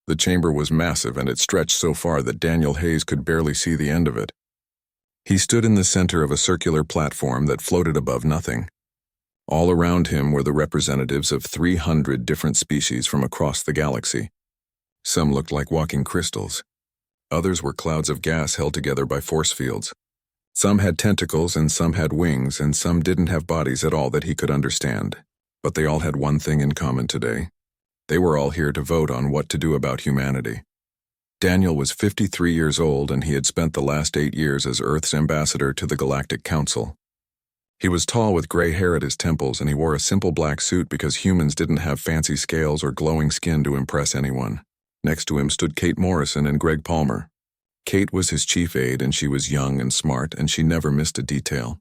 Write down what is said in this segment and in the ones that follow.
The chamber was massive, and it stretched so far that Daniel Hayes could barely see the end of it. He stood in the center of a circular platform that floated above nothing. All around him were the representatives of 300 different species from across the galaxy. Some looked like walking crystals. Others were clouds of gas held together by force fields. Some had tentacles and some had wings, and some didn't have bodies at all that he could understand. But they all had one thing in common today. They were all here to vote on what to do about humanity. Daniel was 53 years old, and he had spent the last 8 years as Earth's ambassador to the Galactic Council. He was tall with gray hair at his temples, and he wore a simple black suit because humans didn't have fancy scales or glowing skin to impress anyone. Next to him stood Kate Morrison and Greg Palmer. Kate was his chief aide, and she was young and smart, and she never missed a detail.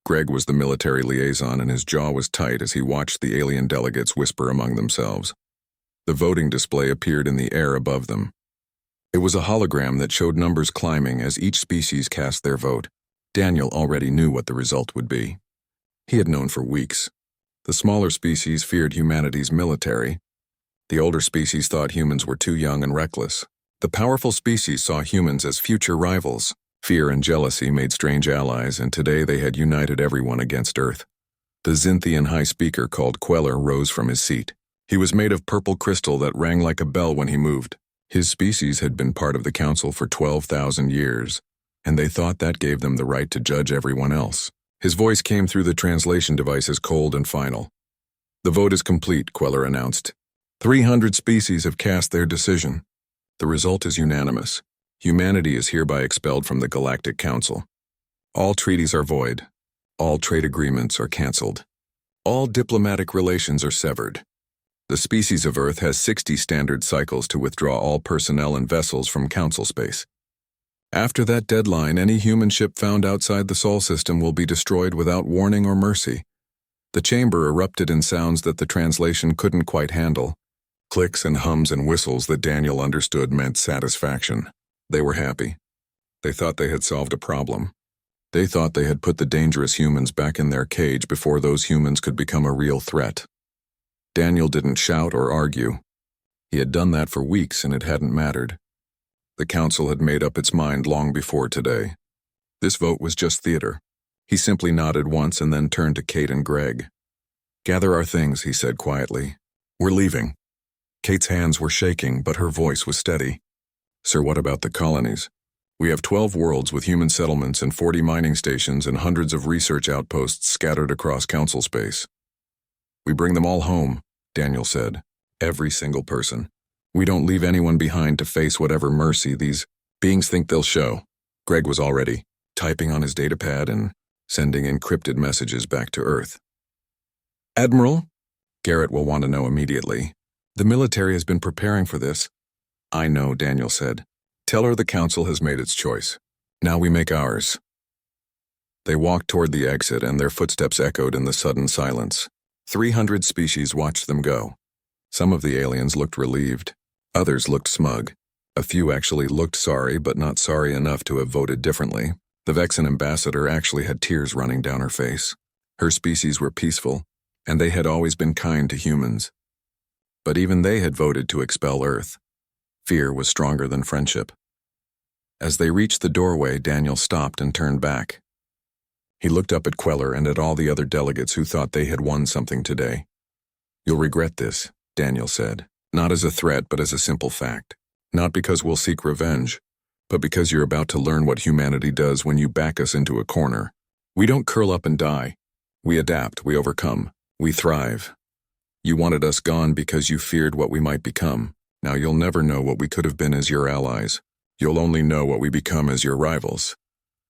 Greg was the military liaison, and his jaw was tight as he watched the alien delegates whisper among themselves. The voting display appeared in the air above them. It was a hologram that showed numbers climbing as each species cast their vote. Daniel already knew what the result would be. He had known for weeks. The smaller species feared humanity's military. The older species thought humans were too young and reckless. The powerful species saw humans as future rivals. Fear and jealousy made strange allies, and today they had united everyone against Earth. The Xinthian high speaker called Queller rose from his seat. He was made of purple crystal that rang like a bell when he moved. His species had been part of the council for 12,000 years, and they thought that gave them the right to judge everyone else. His voice came through the translation devices cold and final. "The vote is complete," Queller announced. 300 species have cast their decision. The result is unanimous. Humanity is hereby expelled from the Galactic Council. All treaties are void. All trade agreements are canceled. All diplomatic relations are severed. The species of Earth has 60 standard cycles to withdraw all personnel and vessels from Council space. After that deadline, any human ship found outside the Sol system will be destroyed without warning or mercy. The chamber erupted in sounds that the translation couldn't quite handle. Clicks and hums and whistles that Daniel understood meant satisfaction. They were happy. They thought they had solved a problem. They thought they had put the dangerous humans back in their cage before those humans could become a real threat. Daniel didn't shout or argue. He had done that for weeks, and it hadn't mattered. The council had made up its mind long before today. This vote was just theater. He simply nodded once and then turned to Kate and Greg. "Gather our things," he said quietly. "We're leaving." Kate's hands were shaking, but her voice was steady. "Sir, what about the colonies? We have 12 worlds with human settlements and 40 mining stations and hundreds of research outposts scattered across council space." "We bring them all home," Daniel said. "Every single person. We don't leave anyone behind to face whatever mercy these beings think they'll show." Greg was already typing on his datapad and sending encrypted messages back to Earth. "Admiral?" Garrett will want to know immediately. "The military has been preparing for this." "I know," Daniel said. "Tell her the council has made its choice. Now we make ours." They walked toward the exit, and their footsteps echoed in the sudden silence. 300 species watched them go. Some of the aliens looked relieved. Others looked smug. A few actually looked sorry, but not sorry enough to have voted differently. The Vexen ambassador actually had tears running down her face. Her species were peaceful, and they had always been kind to humans. But even they had voted to expel Earth. Fear was stronger than friendship. As they reached the doorway, Daniel stopped and turned back. He looked up at Queller and at all the other delegates who thought they had won something today. "You'll regret this," Daniel said, "not as a threat but as a simple fact. Not because we'll seek revenge, but because you're about to learn what humanity does when you back us into a corner. We don't curl up and die. We adapt, we overcome, we thrive. You wanted us gone because you feared what we might become. Now you'll never know what we could have been as your allies. You'll only know what we become as your rivals."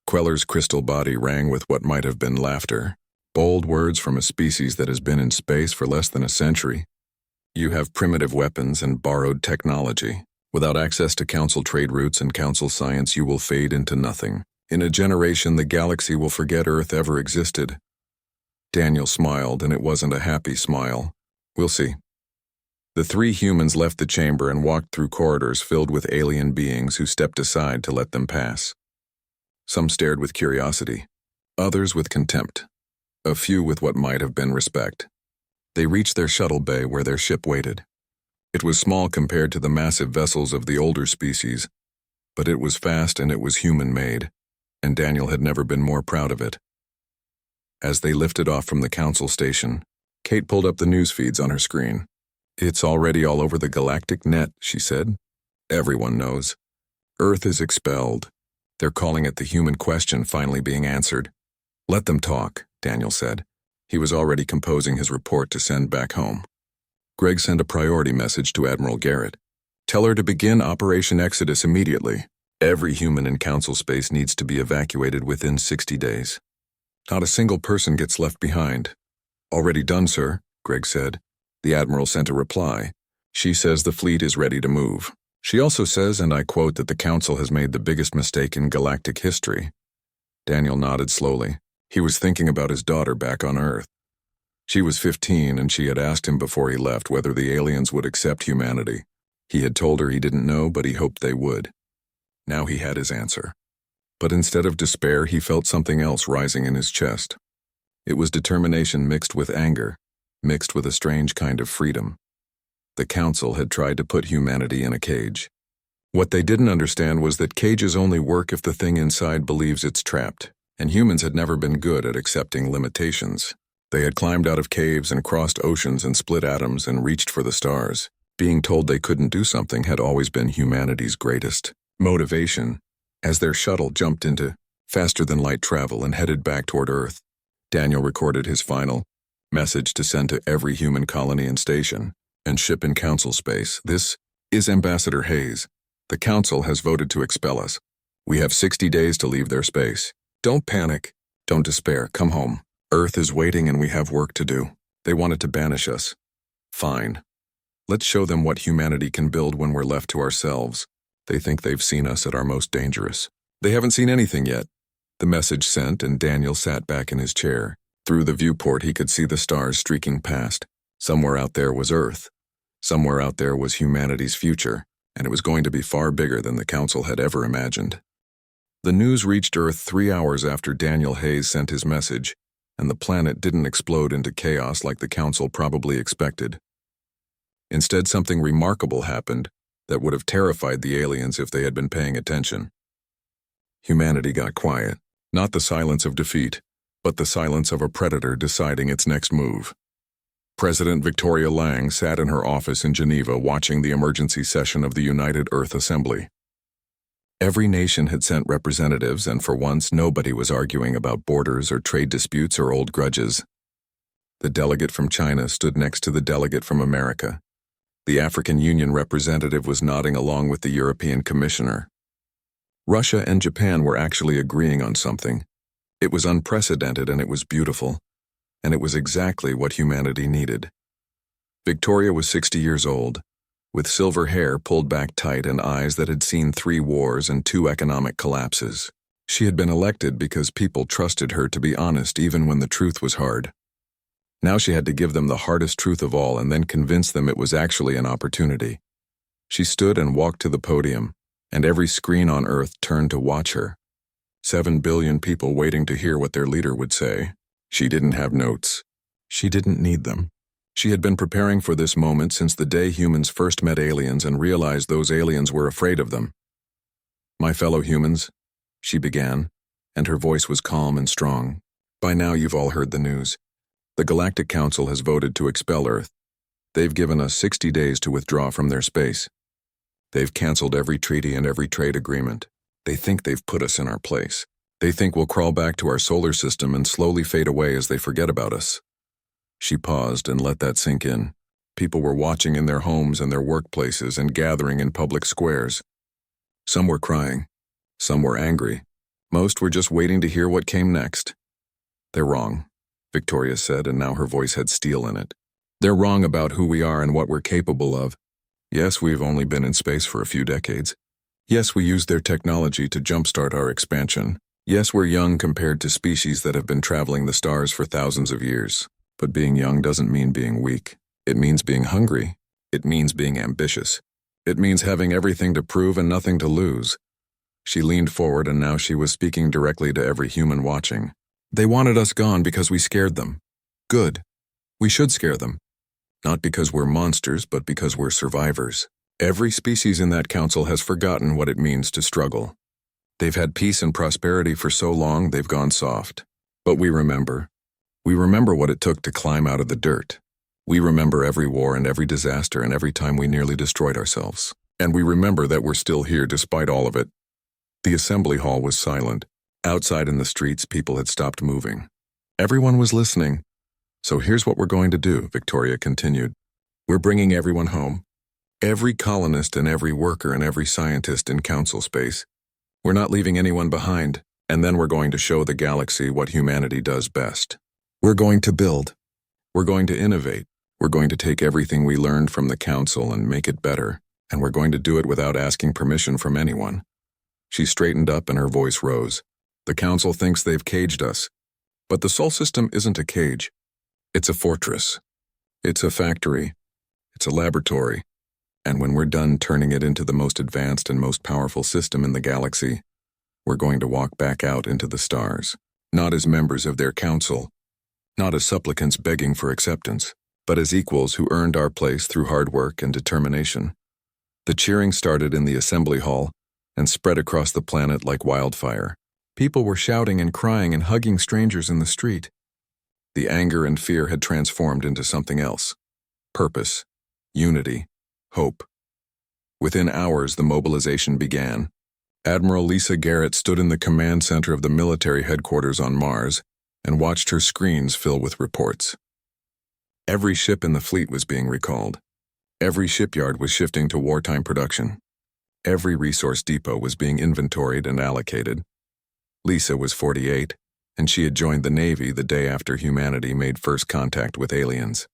Queller's crystal body rang with what might have been laughter. Bold words from a species that has been in space for less than a century. "You have primitive weapons and borrowed technology. Without access to council trade routes and council science, you will fade into nothing. In a generation, the galaxy will forget Earth ever existed." Daniel smiled, and it wasn't a happy smile. "We'll see." The 3 humans left the chamber and walked through corridors filled with alien beings who stepped aside to let them pass. Some stared with curiosity, others with contempt, a few with what might have been respect. They reached their shuttle bay where their ship waited. It was small compared to the massive vessels of the older species, but it was fast and it was human-made, and Daniel had never been more proud of it. As they lifted off from the council station, Kate pulled up the news feeds on her screen. "It's already all over the galactic net," she said. "Everyone knows. Earth is expelled. They're calling it the human question finally being answered." "Let them talk," Daniel said. He was already composing his report to send back home. Greg sent a priority message to Admiral Garrett. "Tell her to begin Operation Exodus immediately. Every human in council space needs to be evacuated within 60 days. Not a single person gets left behind." "Already done, sir," Greg said. The Admiral sent a reply. "She says the fleet is ready to move. She also says, and I quote, that the Council has made the biggest mistake in galactic history." Daniel nodded slowly. He was thinking about his daughter back on Earth. She was 15, and she had asked him before he left whether the aliens would accept humanity. He had told her he didn't know, but he hoped they would. Now he had his answer. But instead of despair, he felt something else rising in his chest. It was determination mixed with anger, mixed with a strange kind of freedom. The Council had tried to put humanity in a cage. What they didn't understand was that cages only work if the thing inside believes it's trapped, and humans had never been good at accepting limitations. They had climbed out of caves and crossed oceans and split atoms and reached for the stars. Being told they couldn't do something had always been humanity's greatest motivation. As their shuttle jumped into faster-than-light travel and headed back toward Earth, Daniel recorded his final message to send to every human colony and station and ship in Council space. "This is Ambassador Hayes. The Council has voted to expel us. We have 60 days to leave their space. Don't panic. Don't despair. Come home. Earth is waiting and we have work to do. They wanted to banish us. Fine. Let's show them what humanity can build when we're left to ourselves. They think they've seen us at our most dangerous. They haven't seen anything yet." The message sent, and Daniel sat back in his chair. Through the viewport he could see the stars streaking past. Somewhere out there was Earth. Somewhere out there was humanity's future, and it was going to be far bigger than the Council had ever imagined. The news reached Earth 3 hours after Daniel Hayes sent his message, and the planet didn't explode into chaos like the Council probably expected. Instead, something remarkable happened that would have terrified the aliens if they had been paying attention. Humanity got quiet, not the silence of defeat, but the silence of a predator deciding its next move. President Victoria Lang sat in her office in Geneva watching the emergency session of the United Earth Assembly. Every nation had sent representatives, and for once nobody was arguing about borders or trade disputes or old grudges. The delegate from China stood next to the delegate from America. The African Union representative was nodding along with the European Commissioner. Russia and Japan were actually agreeing on something. It was unprecedented and it was beautiful, and it was exactly what humanity needed. Victoria was 60 years old, with silver hair pulled back tight and eyes that had seen 3 wars and 2 economic collapses. She had been elected because people trusted her to be honest even when the truth was hard. Now she had to give them the hardest truth of all and then convince them it was actually an opportunity. She stood and walked to the podium, and every screen on Earth turned to watch her. 7 billion people waiting to hear what their leader would say. She didn't have notes. She didn't need them. She had been preparing for this moment since the day humans first met aliens and realized those aliens were afraid of them. "My fellow humans," she began, and her voice was calm and strong. "By now you've all heard the news. The Galactic Council has voted to expel Earth. They've given us 60 days to withdraw from their space. They've canceled every treaty and every trade agreement. They think they've put us in our place. They think we'll crawl back to our solar system and slowly fade away as they forget about us." She paused and let that sink in. People were watching in their homes and their workplaces and gathering in public squares. Some were crying. Some were angry. Most were just waiting to hear what came next. "They're wrong," Victoria said, and now her voice had steel in it. "They're wrong about who we are and what we're capable of. Yes, we've only been in space for a few decades. Yes, we used their technology to jumpstart our expansion. Yes, we're young compared to species that have been traveling the stars for thousands of years. But being young doesn't mean being weak. It means being hungry. It means being ambitious. It means having everything to prove and nothing to lose." She leaned forward, and now she was speaking directly to every human watching. "They wanted us gone because we scared them. Good. We should scare them. Not because we're monsters, but because we're survivors. Every species in that council has forgotten what it means to struggle. They've had peace and prosperity for so long they've gone soft. But we remember. We remember what it took to climb out of the dirt. We remember every war and every disaster and every time we nearly destroyed ourselves. And we remember that we're still here despite all of it. The assembly hall was silent. Outside in the streets, people had stopped moving. Everyone was listening. So here's what we're going to do, Victoria continued. We're bringing everyone home. Every colonist and every worker and every scientist in council space. We're not leaving anyone behind, and then we're going to show the galaxy what humanity does best. We're going to build. We're going to innovate. We're going to take everything we learned from the council and make it better, and we're going to do it without asking permission from anyone. She straightened up and her voice rose. The council thinks they've caged us, but the Sol system isn't a cage. It's a fortress. It's a factory. It's a laboratory. And when we're done turning it into the most advanced and most powerful system in the galaxy, we're going to walk back out into the stars, not as members of their council, not as supplicants begging for acceptance, but as equals who earned our place through hard work and determination. The cheering started in the assembly hall and spread across the planet like wildfire. People were shouting and crying and hugging strangers in the street. The anger and fear had transformed into something else. Purpose, unity, hope. Within hours, the mobilization began. Admiral Lisa Garrett stood in the command center of the military headquarters on Mars and watched her screens fill with reports. Every ship in the fleet was being recalled. Every shipyard was shifting to wartime production. Every resource depot was being inventoried and allocated. Lisa was 48, and she had joined the Navy the day after humanity made first contact with aliens.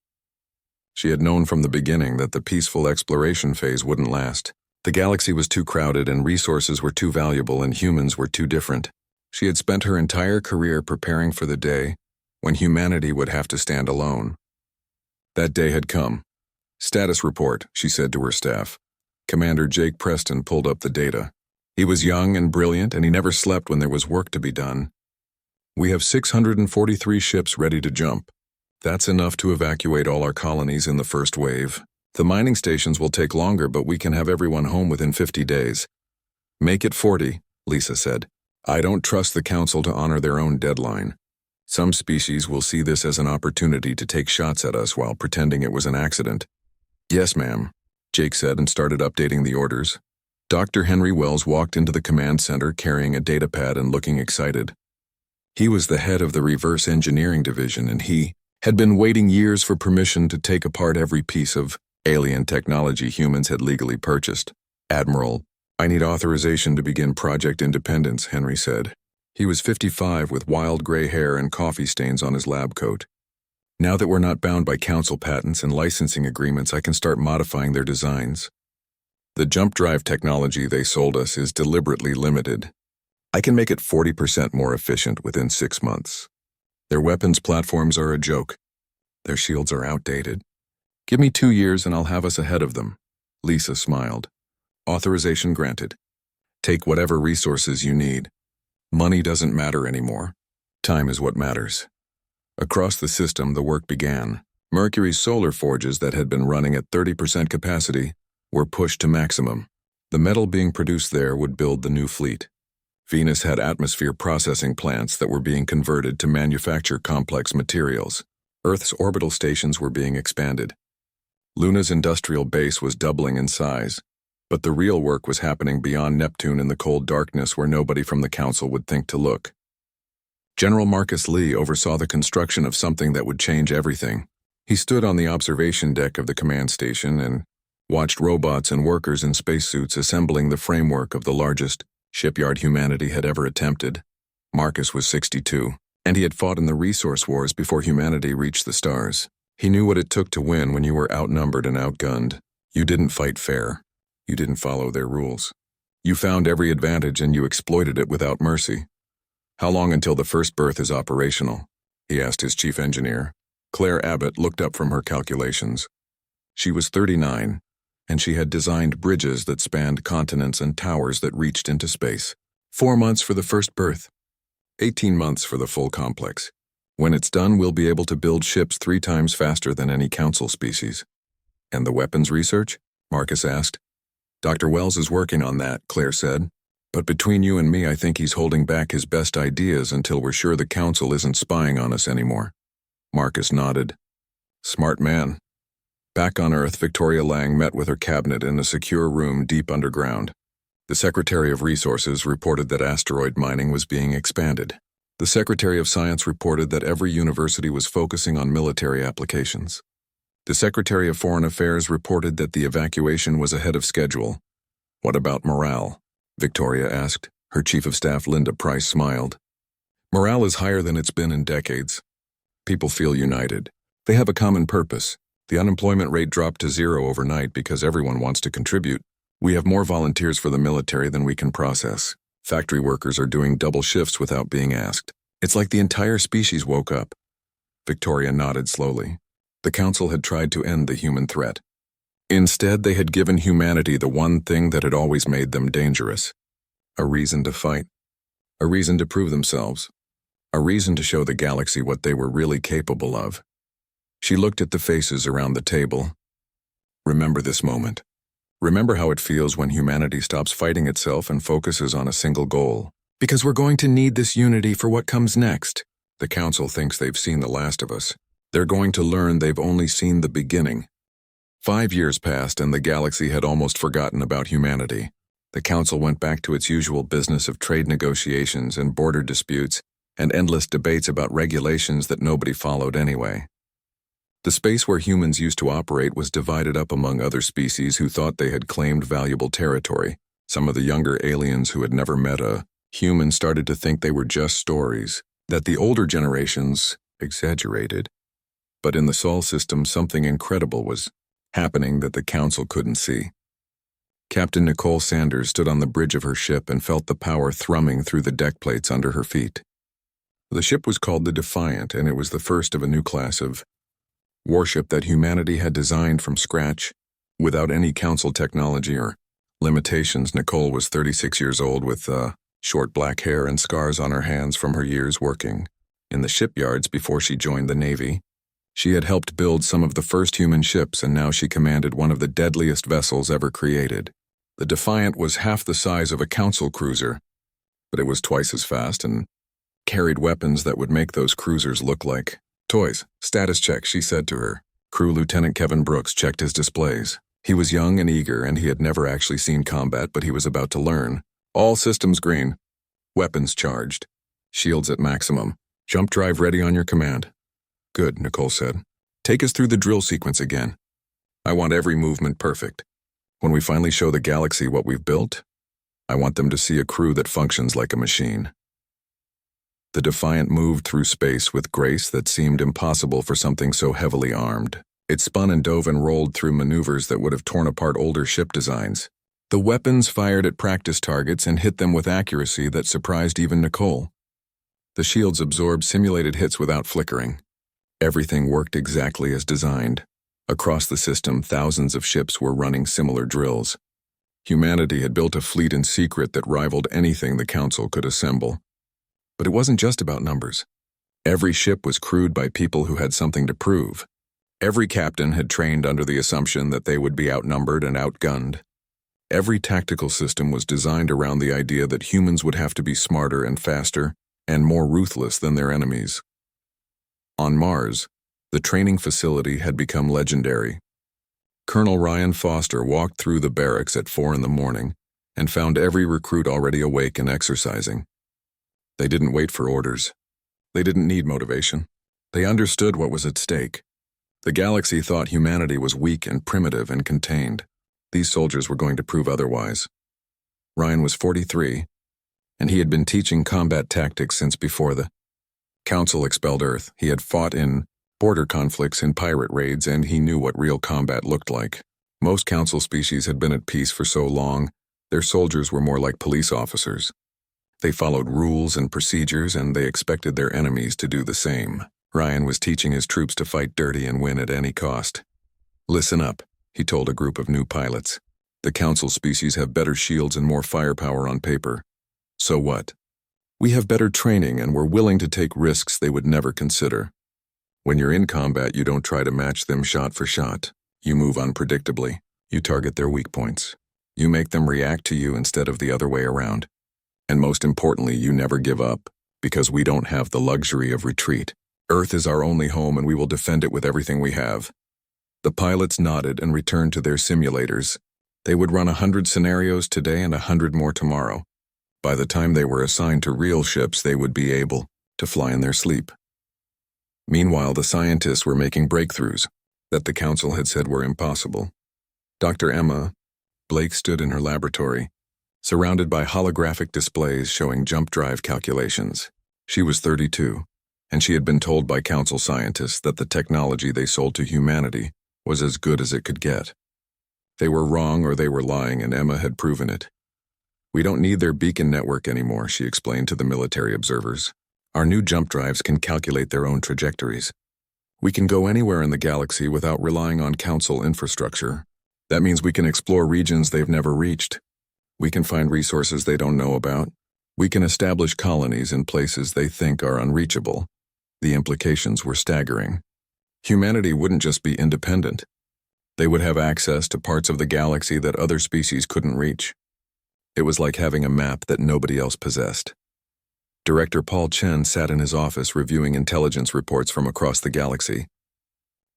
She had known from the beginning that the peaceful exploration phase wouldn't last. The galaxy was too crowded and resources were too valuable and humans were too different. She had spent her entire career preparing for the day when humanity would have to stand alone. That day had come. Status report, she said to her staff. Commander Jake Preston pulled up the data. He was young and brilliant, and he never slept when there was work to be done. We have 643 ships ready to jump. That's enough to evacuate all our colonies in the first wave. The mining stations will take longer, but we can have everyone home within 50 days. Make it 40, Lisa said. I don't trust the council to honor their own deadline. Some species will see this as an opportunity to take shots at us while pretending it was an accident. Yes, ma'am, Jake said and started updating the orders. Dr. Henry Wells walked into the command center carrying a datapad and looking excited. He was the head of the reverse engineering division, and he had been waiting years for permission to take apart every piece of alien technology humans had legally purchased. Admiral, I need authorization to begin Project Independence, Henry said. He was 55 with wild gray hair and coffee stains on his lab coat. Now that we're not bound by council patents and licensing agreements, I can start modifying their designs. The jump drive technology they sold us is deliberately limited. I can make it 40% more efficient within 6 months. Their weapons platforms are a joke. Their shields are outdated. Give me 2 years and I'll have us ahead of them. Lisa smiled. Authorization granted. Take whatever resources you need. Money doesn't matter anymore. Time is what matters. Across the system, the work began. Mercury's solar forges that had been running at 30% capacity were pushed to maximum. The metal being produced there would build the new fleet. Venus had atmosphere processing plants that were being converted to manufacture complex materials. Earth's orbital stations were being expanded. Luna's industrial base was doubling in size, but the real work was happening beyond Neptune in the cold darkness where nobody from the council would think to look. General Marcus Lee oversaw the construction of something that would change everything. He stood on the observation deck of the command station and watched robots and workers in spacesuits assembling the framework of the largest shipyard humanity had ever attempted. Marcus was 62, and he had fought in the resource wars before humanity reached the stars. He knew what it took to win when you were outnumbered and outgunned. You didn't fight fair. You didn't follow their rules. You found every advantage and you exploited it without mercy. How long until the first berth is operational? He asked his chief engineer. Claire Abbott looked up from her calculations. She was 39. And she had designed bridges that spanned continents and towers that reached into space. 4 months for the first berth. 18 months for the full complex. When it's done, we'll be able to build ships 3 times faster than any council species. And the weapons research? Marcus asked. Dr. Wells is working on that, Claire said. But between you and me, I think he's holding back his best ideas until we're sure the council isn't spying on us anymore. Marcus nodded. Smart man. Back on Earth, Victoria Lang met with her cabinet in a secure room deep underground. The Secretary of Resources reported that asteroid mining was being expanded. The Secretary of Science reported that every university was focusing on military applications. The Secretary of Foreign Affairs reported that the evacuation was ahead of schedule. What about morale? Victoria asked. Her Chief of Staff, Linda Price, smiled. Morale is higher than it's been in decades. People feel united. They have a common purpose. The unemployment rate dropped to 0 overnight because everyone wants to contribute. We have more volunteers for the military than we can process. Factory workers are doing double shifts without being asked. It's like the entire species woke up. Victoria nodded slowly. The council had tried to end the human threat. Instead, they had given humanity the one thing that had always made them dangerous. A reason to fight. A reason to prove themselves. A reason to show the galaxy what they were really capable of. She looked at the faces around the table. Remember this moment. Remember how it feels when humanity stops fighting itself and focuses on a single goal. Because we're going to need this unity for what comes next. The council thinks they've seen the last of us. They're going to learn they've only seen the beginning. 5 years passed and the galaxy had almost forgotten about humanity. The council went back to its usual business of trade negotiations and border disputes and endless debates about regulations that nobody followed anyway. The space where humans used to operate was divided up among other species who thought they had claimed valuable territory. Some of the younger aliens who had never met a human started to think they were just stories, that the older generations exaggerated. But in the Sol system, something incredible was happening that the council couldn't see. Captain Nicole Sanders stood on the bridge of her ship and felt the power thrumming through the deck plates under her feet. The ship was called the Defiant, and it was the first of a new class of warship that humanity had designed from scratch, without any council technology or limitations. Nicole was 36 years old with short black hair and scars on her hands from her years working in the shipyards before she joined the Navy. She had helped build some of the first human ships, and now she commanded one of the deadliest vessels ever created. The Defiant was half the size of a council cruiser, but it was twice as fast and carried weapons that would make those cruisers look like toys. Status check, she said to her. Crew Lieutenant Kevin Brooks checked his displays. He was young and eager, and he had never actually seen combat, but he was about to learn. All systems green. Weapons charged. Shields at maximum. Jump drive ready on your command. Good, Nicole said. Take us through the drill sequence again. I want every movement perfect. When we finally show the galaxy what we've built, I want them to see a crew that functions like a machine. The Defiant moved through space with grace that seemed impossible for something so heavily armed. It spun and dove and rolled through maneuvers that would have torn apart older ship designs. The weapons fired at practice targets and hit them with accuracy that surprised even Nicole. The shields absorbed simulated hits without flickering. Everything worked exactly as designed. Across the system, thousands of ships were running similar drills. Humanity had built a fleet in secret that rivaled anything the Council could assemble. But it wasn't just about numbers. Every ship was crewed by people who had something to prove. Every captain had trained under the assumption that they would be outnumbered and outgunned. Every tactical system was designed around the idea that humans would have to be smarter and faster and more ruthless than their enemies. On Mars, the training facility had become legendary. Colonel Ryan Foster walked through the barracks at 4 a.m. and found every recruit already awake and exercising. They didn't wait for orders. They didn't need motivation. They understood what was at stake. The galaxy thought humanity was weak and primitive and contained. These soldiers were going to prove otherwise. Ryan was 43, and he had been teaching combat tactics since before the Council expelled Earth. He had fought in border conflicts and pirate raids, and he knew what real combat looked like. Most Council species had been at peace for so long, their soldiers were more like police officers. They followed rules and procedures, and they expected their enemies to do the same. Ryan was teaching his troops to fight dirty and win at any cost. Listen up, he told a group of new pilots. The Council species have better shields and more firepower on paper. So what? We have better training and we're willing to take risks they would never consider. When you're in combat, you don't try to match them shot for shot. You move unpredictably. You target their weak points. You make them react to you instead of the other way around. And most importantly, you never give up, because we don't have the luxury of retreat. Earth is our only home and we will defend it with everything we have. The pilots nodded and returned to their simulators. They would run 100 scenarios today and 100 more tomorrow. By the time they were assigned to real ships, they would be able to fly in their sleep. Meanwhile, the scientists were making breakthroughs that the council had said were impossible. Dr. Emma Blake stood in her laboratory, surrounded by holographic displays showing jump drive calculations. She was 32, and she had been told by council scientists that the technology they sold to humanity was as good as it could get. They were wrong or they were lying, and Emma had proven it. We don't need their beacon network anymore, she explained to the military observers. Our new jump drives can calculate their own trajectories. We can go anywhere in the galaxy without relying on council infrastructure. That means we can explore regions they've never reached. We can find resources they don't know about. We can establish colonies in places they think are unreachable. The implications were staggering. Humanity wouldn't just be independent. They would have access to parts of the galaxy that other species couldn't reach. It was like having a map that nobody else possessed. Director Paul Chen sat in his office reviewing intelligence reports from across the galaxy.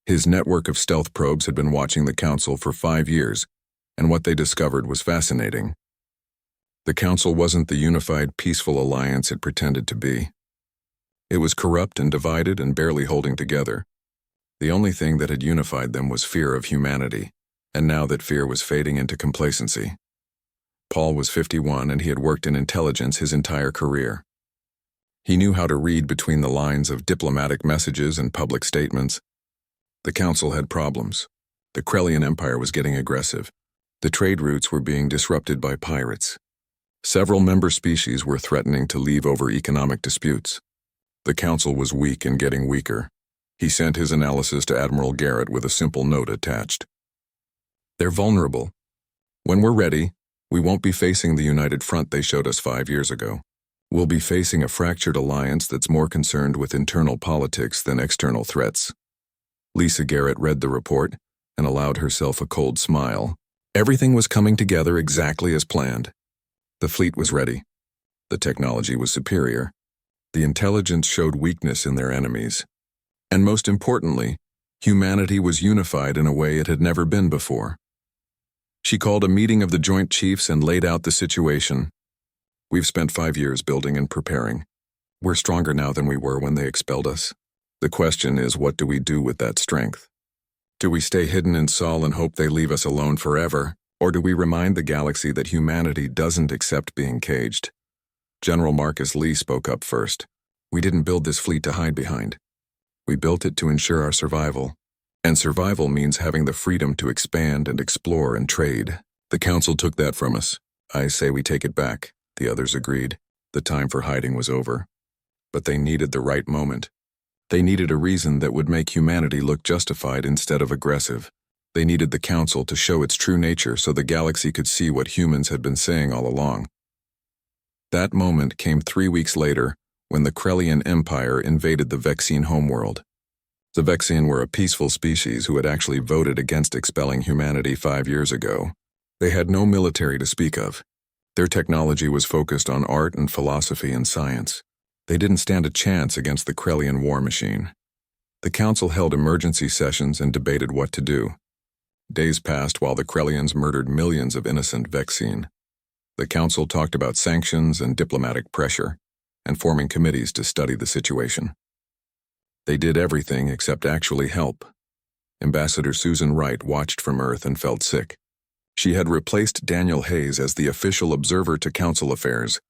His network of stealth probes had been watching the Council for 5 years, and what they discovered was fascinating. The Council wasn't the unified, peaceful alliance it pretended to be. It was corrupt and divided and barely holding together. The only thing that had unified them was fear of humanity, and now that fear was fading into complacency. Paul was 51 and he had worked in intelligence his entire career. He knew how to read between the lines of diplomatic messages and public statements. The Council had problems. The Krellian Empire was getting aggressive. The trade routes were being disrupted by pirates. Several member species were threatening to leave over economic disputes. The Council was weak and getting weaker. He sent his analysis to Admiral Garrett with a simple note attached. They're vulnerable. When we're ready, we won't be facing the united front they showed us 5 years ago. We'll be facing a fractured alliance that's more concerned with internal politics than external threats. Lisa Garrett read the report and allowed herself a cold smile. Everything was coming together exactly as planned. The fleet was ready. The technology was superior. The intelligence showed weakness in their enemies. And most importantly, humanity was unified in a way it had never been before. She called a meeting of the Joint Chiefs and laid out the situation. We've spent 5 years building and preparing. We're stronger now than we were when they expelled us. The question is, what do we do with that strength? Do we stay hidden in Sol and hope they leave us alone forever? Or do we remind the galaxy that humanity doesn't accept being caged? General Marcus Lee spoke up first. We didn't build this fleet to hide behind. We built it to ensure our survival. And survival means having the freedom to expand and explore and trade. The Council took that from us. I say we take it back. The others agreed. The time for hiding was over. But they needed the right moment. They needed a reason that would make humanity look justified instead of aggressive. They needed the Council to show its true nature so the galaxy could see what humans had been saying all along. That moment came 3 weeks later, when the Krellian Empire invaded the Vexene homeworld. The Vexene were a peaceful species who had actually voted against expelling humanity 5 years ago. They had no military to speak of. Their technology was focused on art and philosophy and science. They didn't stand a chance against the Krellian war machine. The Council held emergency sessions and debated what to do. Days passed while the Krellians murdered millions of innocent Vexene. The Council talked about sanctions and diplomatic pressure, and forming committees to study the situation. They did everything except actually help. Ambassador Susan Wright watched from Earth and felt sick. She had replaced Daniel Hayes as the official observer to Council affairs.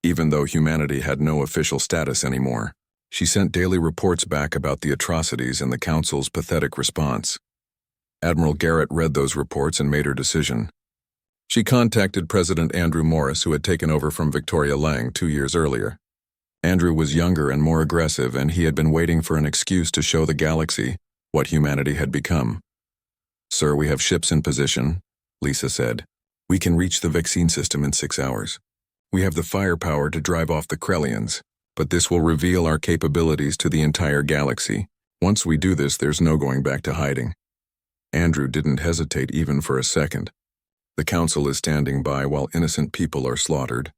Even though humanity had no official status anymore, she sent daily reports back about the atrocities and the Council's pathetic response. Admiral Garrett read those reports and made her decision. She contacted President Andrew Morris, who had taken over from Victoria Lang 2 years earlier. Andrew was younger and more aggressive, and he had been waiting for an excuse to show the galaxy what humanity had become. "Sir, we have ships in position," Lisa said. "We can reach the Vexene system in 6 hours. We have the firepower to drive off the Krellians, but this will reveal our capabilities to the entire galaxy. Once we do this, there's no going back to hiding." Andrew didn't hesitate even for a second. "The Council is standing by while innocent people are slaughtered.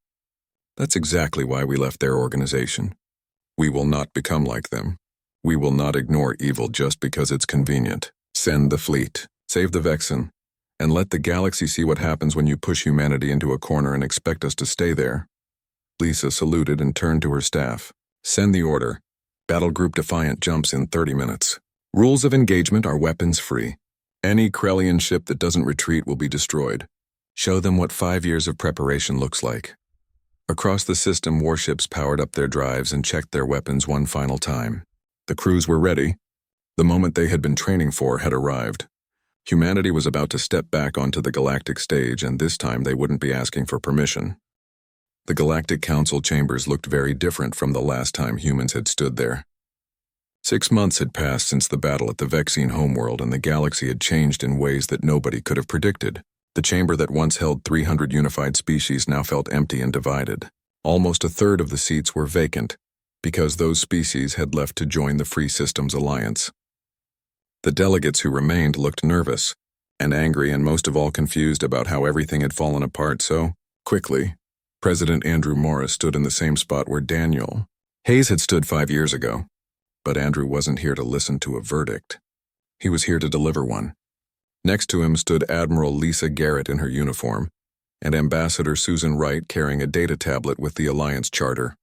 That's exactly why we left their organization. We will not become like them. We will not ignore evil just because it's convenient. Send the fleet, save the Vexen, and let the galaxy see what happens when you push humanity into a corner and expect us to stay there." Lisa saluted and turned to her staff. "Send the order. Battle Group Defiant jumps in 30 minutes. Rules of engagement are weapons free. Any Krellian ship that doesn't retreat will be destroyed. Show them what 5 years of preparation looks like." Across the system, warships powered up their drives and checked their weapons one final time. The crews were ready. The moment they had been training for had arrived. Humanity was about to step back onto the galactic stage, and this time they wouldn't be asking for permission. The Galactic Council chambers looked very different from the last time humans had stood there. 6 months had passed since the battle at the Vexene homeworld, and the galaxy had changed in ways that nobody could have predicted. The chamber that once held 300 unified species now felt empty and divided. Almost a third of the seats were vacant, because those species had left to join the Free Systems Alliance. The delegates who remained looked nervous, and angry, and most of all confused about how everything had fallen apart so quickly. President Andrew Morris stood in the same spot where Daniel Hayes had stood 5 years ago. But Andrew wasn't here to listen to a verdict. He was here to deliver one. Next to him stood Admiral Lisa Garrett in her uniform, and Ambassador Susan Wright carrying a data tablet with the Alliance Charter.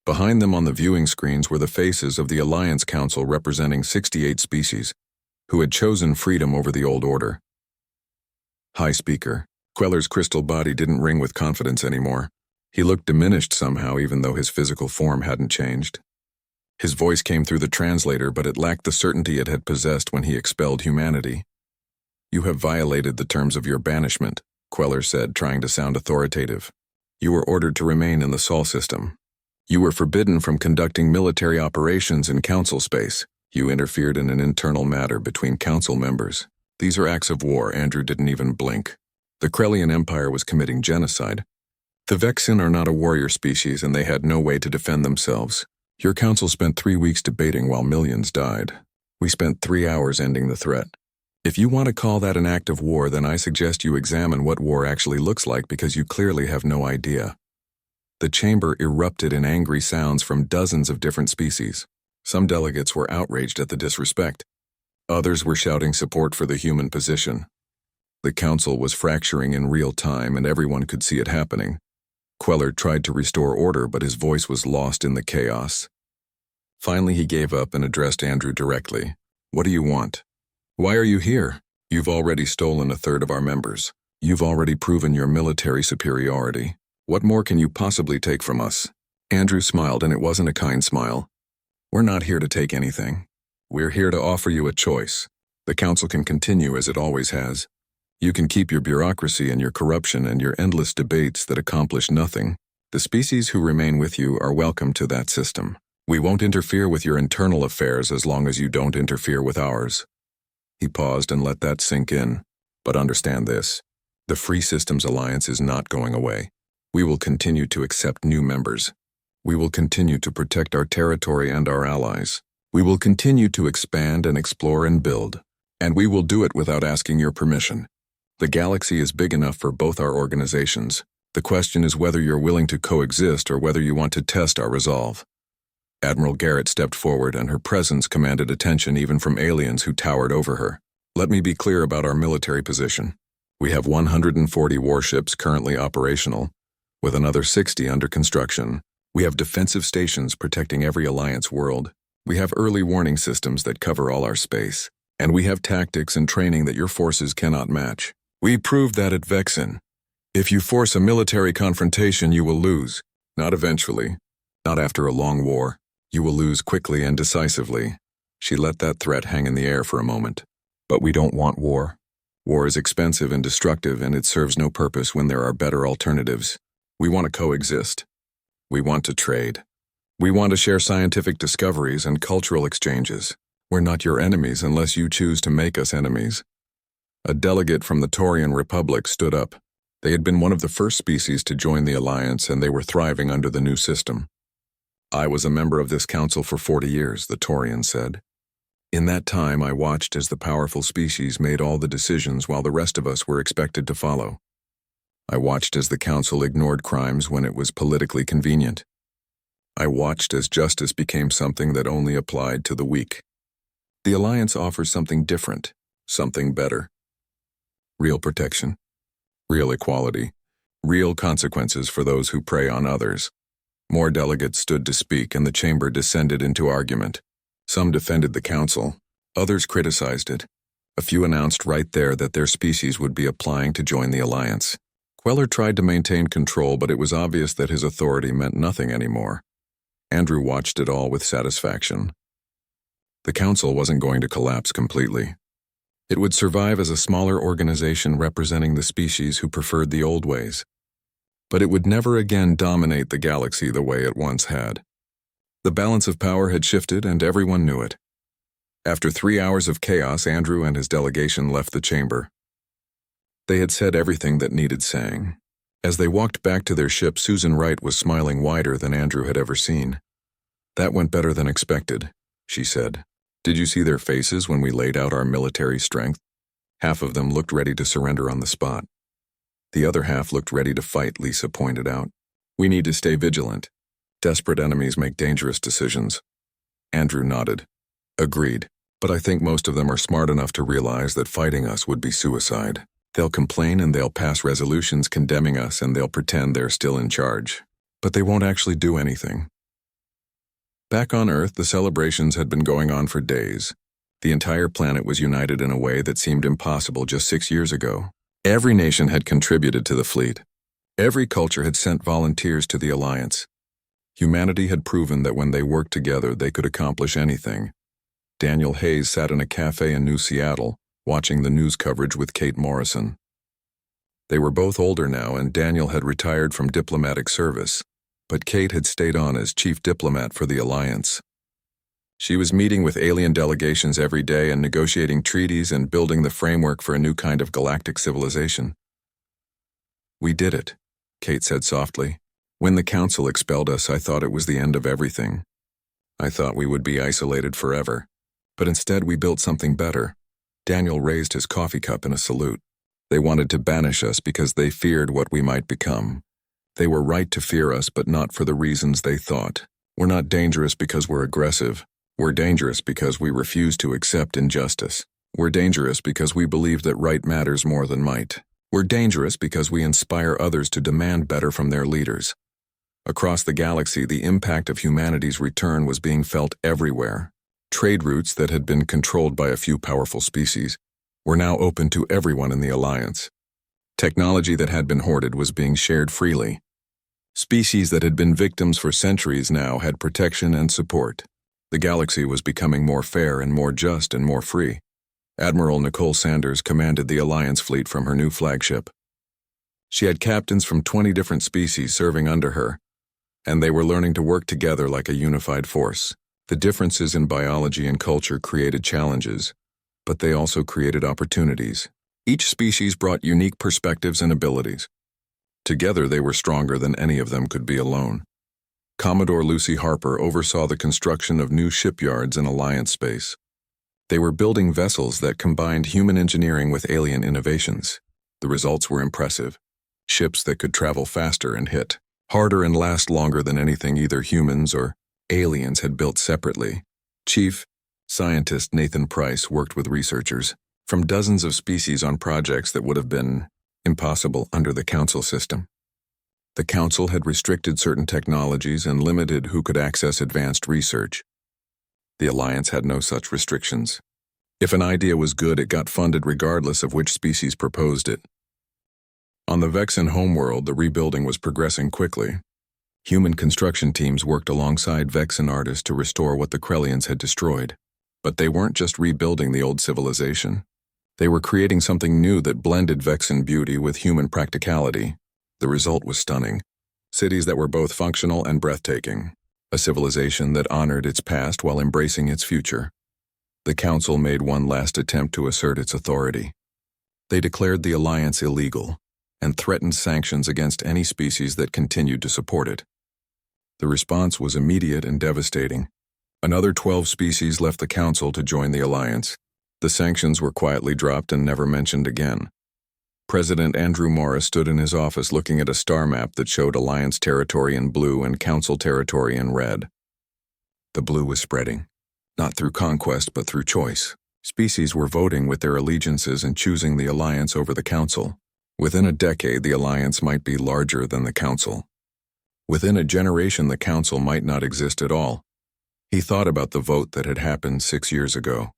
Behind them on the viewing screens were the faces of the Alliance Council representing 68 species, who had chosen freedom over the old order. High Speaker. Queller's crystal body didn't ring with confidence anymore. He looked diminished somehow, even though his physical form hadn't changed. His voice came through the translator, but it lacked the certainty it had possessed when he expelled humanity. "You have violated the terms of your banishment," Queller said, trying to sound authoritative. "You were ordered to remain in the Sol system. You were forbidden from conducting military operations in Council space. You interfered in an internal matter between Council members. These are acts of war." Andrew didn't even blink. The Krellian Empire was committing genocide. The Vexen are not a warrior species, and they had no way to defend themselves. Your council spent 3 weeks debating while millions died. We spent 3 hours ending the threat. If you want to call that an act of war, then I suggest you examine what war actually looks like, because you clearly have no idea. The chamber erupted in angry sounds from dozens of different species. Some delegates were outraged at the disrespect. Others were shouting support for the human position. The council was fracturing in real time, and everyone could see it happening. Queller tried to restore order, but his voice was lost in the chaos. Finally, he gave up and addressed Andrew directly. "What do you want? Why are you here? You've already stolen a third of our members. You've already proven your military superiority. What more can you possibly take from us?" Andrew smiled, and it wasn't a kind smile. "We're not here to take anything. We're here to offer you a choice. The council can continue as it always has. You can keep your bureaucracy and your corruption and your endless debates that accomplish nothing. The species who remain with you are welcome to that system. We won't interfere with your internal affairs as long as you don't interfere with ours." He paused and let that sink in. "But understand this. The Free Systems Alliance is not going away. We will continue to accept new members. We will continue to protect our territory and our allies. We will continue to expand and explore and build. And we will do it without asking your permission. The galaxy is big enough for both our organizations. The question is whether you're willing to coexist or whether you want to test our resolve." Admiral Garrett stepped forward, and her presence commanded attention even from aliens who towered over her. "Let me be clear about our military position. We have 140 warships currently operational, with another 60 under construction. We have defensive stations protecting every Alliance world. We have early warning systems that cover all our space. And we have tactics and training that your forces cannot match. We proved that at Vexen. If you force a military confrontation, you will lose. Not eventually. Not after a long war. You will lose quickly and decisively." She let that threat hang in the air for a moment. "But we don't want war. War is expensive and destructive, and it serves no purpose when there are better alternatives. We want to coexist. We want to trade. We want to share scientific discoveries and cultural exchanges. We're not your enemies unless you choose to make us enemies." A delegate from the Taurian Republic stood up. They had been one of the first species to join the Alliance, and they were thriving under the new system. I was a member of this council for 40 years, the Taurian said. In that time, I watched as the powerful species made all the decisions while the rest of us were expected to follow. I watched as the council ignored crimes when it was politically convenient. I watched as justice became something that only applied to the weak. The Alliance offers something different, something better. Real protection, real equality, real consequences for those who prey on others. More delegates stood to speak, and the chamber descended into argument. Some defended the council, others criticized it. A few announced right there that their species would be applying to join the Alliance. Queller tried to maintain control, but it was obvious that his authority meant nothing anymore. Andrew watched it all with satisfaction. The council wasn't going to collapse completely. It would survive as a smaller organization representing the species who preferred the old ways. But it would never again dominate the galaxy the way it once had. The balance of power had shifted, and everyone knew it. After 3 hours of chaos, Andrew and his delegation left the chamber. They had said everything that needed saying. As they walked back to their ship, Susan Wright was smiling wider than Andrew had ever seen. "That went better than expected," she said. "Did you see their faces when we laid out our military strength? Half of them looked ready to surrender on the spot. The other half looked ready to fight," Lisa pointed out. "We need to stay vigilant. Desperate enemies make dangerous decisions." Andrew nodded. "Agreed, but I think most of them are smart enough to realize that fighting us would be suicide. They'll complain and they'll pass resolutions condemning us, and they'll pretend they're still in charge. But they won't actually do anything." Back on Earth, the celebrations had been going on for days. The entire planet was united in a way that seemed impossible just 6 years ago. Every nation had contributed to the fleet. Every culture had sent volunteers to the Alliance. Humanity had proven that when they worked together, they could accomplish anything. Daniel Hayes sat in a cafe in New Seattle, watching the news coverage with Kate Morrison. They were both older now, and Daniel had retired from diplomatic service, but Kate had stayed on as chief diplomat for the Alliance. She was meeting with alien delegations every day and negotiating treaties and building the framework for a new kind of galactic civilization. "We did it," Kate said softly. "When the council expelled us, I thought it was the end of everything. I thought we would be isolated forever. But instead we built something better." Daniel raised his coffee cup in a salute. "They wanted to banish us because they feared what we might become. They were right to fear us, but not for the reasons they thought. We're not dangerous because we're aggressive. We're dangerous because we refuse to accept injustice. We're dangerous because we believe that right matters more than might. We're dangerous because we inspire others to demand better from their leaders." Across the galaxy, the impact of humanity's return was being felt everywhere. Trade routes that had been controlled by a few powerful species were now open to everyone in the Alliance. Technology that had been hoarded was being shared freely. Species that had been victims for centuries now had protection and support. The galaxy was becoming more fair and more just and more free. Admiral Nicole Sanders commanded the Alliance fleet from her new flagship. She had captains from 20 different species serving under her, and they were learning to work together like a unified force. The differences in biology and culture created challenges, but they also created opportunities. Each species brought unique perspectives and abilities. Together they were stronger than any of them could be alone. Commodore Lucy Harper oversaw the construction of new shipyards in Alliance space. They were building vessels that combined human engineering with alien innovations. The results were impressive. Ships that could travel faster and hit harder and last longer than anything either humans or aliens had built separately. Chief Scientist Nathan Price worked with researchers from dozens of species on projects that would have been impossible under the Council system. The Council had restricted certain technologies and limited who could access advanced research. The Alliance had no such restrictions. If an idea was good, it got funded regardless of which species proposed it. On the Vexen homeworld, the rebuilding was progressing quickly. Human construction teams worked alongside Vexen artists to restore what the Krellians had destroyed. But they weren't just rebuilding the old civilization. They were creating something new that blended Vexen beauty with human practicality. The result was stunning. Cities that were both functional and breathtaking. A civilization that honored its past while embracing its future. The Council made one last attempt to assert its authority. They declared the Alliance illegal, and threatened sanctions against any species that continued to support it. The response was immediate and devastating. Another 12 species left the Council to join the alliance. The sanctions were quietly dropped and never mentioned again. President Andrew Morris stood in his office looking at a star map that showed Alliance territory in blue and Council territory in red. The blue was spreading, not through conquest but through choice. Species were voting with their allegiances and choosing the Alliance over the Council. Within a decade, the Alliance might be larger than the Council. Within a generation, the Council might not exist at all. He thought about the vote that had happened 6 years ago.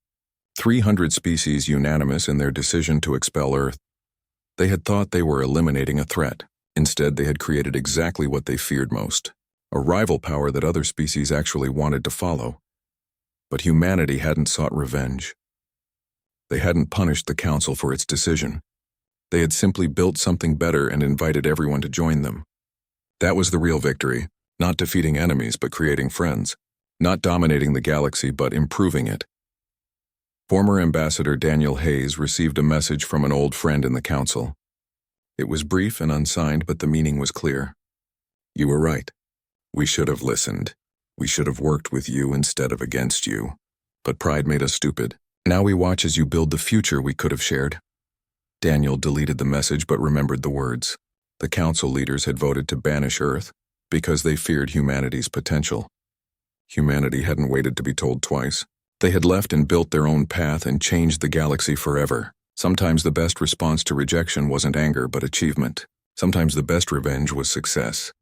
300 species unanimous in their decision to expel Earth. They had thought they were eliminating a threat. Instead, they had created exactly what they feared most, a rival power that other species actually wanted to follow. But humanity hadn't sought revenge. They hadn't punished the Council for its decision. They had simply built something better and invited everyone to join them. That was the real victory, not defeating enemies but creating friends, not dominating the galaxy but improving it. Former Ambassador Daniel Hayes received a message from an old friend in the Council. It was brief and unsigned, but the meaning was clear. You were right. We should have listened. We should have worked with you instead of against you. But pride made us stupid. Now we watch as you build the future we could have shared. Daniel deleted the message but remembered the words. The Council leaders had voted to banish Earth because they feared humanity's potential. Humanity hadn't waited to be told twice. They had left and built their own path and changed the galaxy forever. Sometimes the best response to rejection wasn't anger but achievement. Sometimes the best revenge was success.